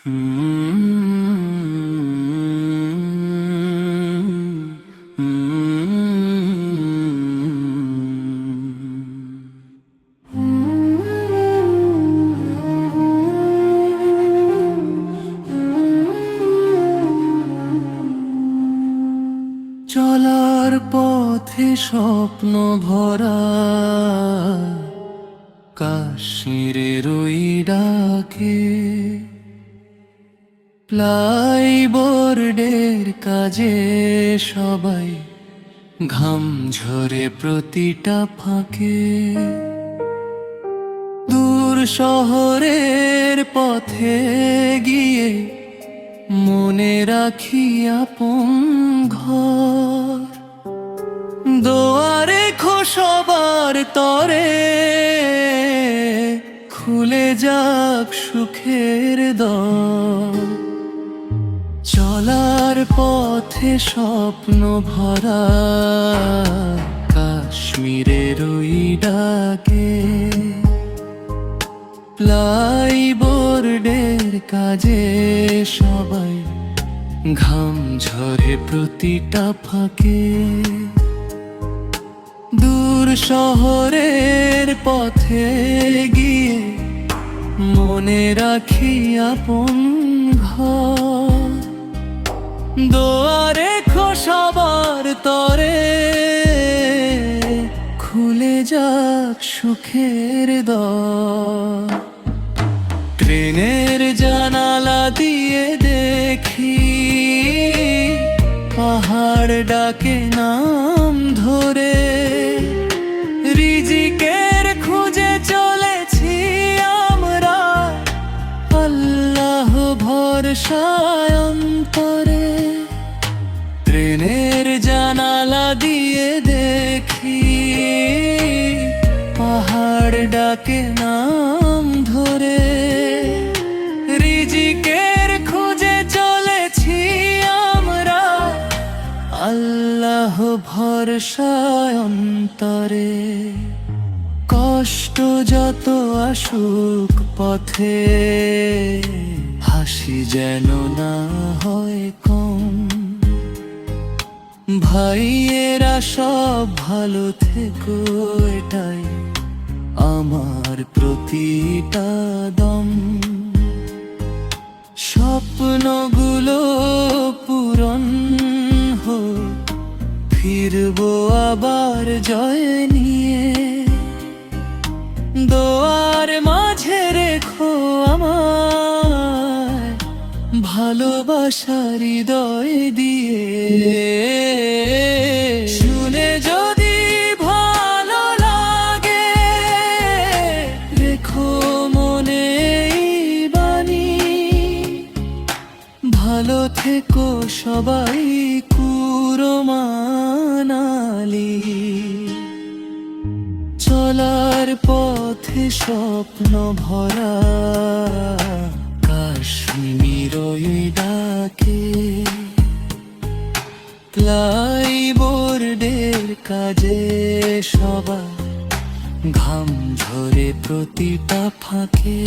চলার পথে স্বপ্ন ভরা কাশ্মীরের ওই ডাকে, প্লাইবোর্ডের কাজে সবাই ঘাম ঝরে প্রতিটা ফাঁকে। দূর শহরের পথে গিয়ে মনে রাখি আপন ঘর, দোয়ারে সবার তরে খুলে যাক সুখের দ্বার। চলার পথে স্বপ্ন ভরা কাশ্মীরের ওই ডাকে, প্লাইবোর্ডের কাজে সবাই ঘাম ঝরে প্রতিটা ফাঁকে। দূর শহরের পথে গিয়ে মনে রাখি আপন ঘর, দোয়ারে সবার তরে খুলে যাক সুখের দ্বার। ট্রেনের জানালা দিয়ে দেখি পাহাড় ডাকে নাম ধরে, রিজিকের খুঁজে চলেছি আমরা আল্লাহ ভরসায় অন্তরে। ট্রেনের জানালা দিয়ে দেখি পাহাড় ডাকে নাম ধরে, রিজিকের খুঁজে চলেছি আমরা আল্লাহ ভরসায় অন্তরে। কষ্ট যত আসুক পথে হাসি যেন না হয় কম, ভাইয়েরা সব ভালো থেকো এটাই আমার প্রতিটা দম। স্বপ্নগুলো পূরণ হোক, ফিরবো আবার জয় নিয়ে। দোয়ার মাঝে রেখো আমায় ভালোবাসার হৃদয় দিয়ে। শুনে যদি ভালো লাগে রেখো মনে এই বাণী, ভালো থেকো সবাই কুরমানালি। চলার পথে স্বপ্ন ভরা কাশ্মীর ওই ডাকে, প্লাইবোর্ডের কাজে সবার ঘাম ঝরে প্রতিটা ফাঁকে।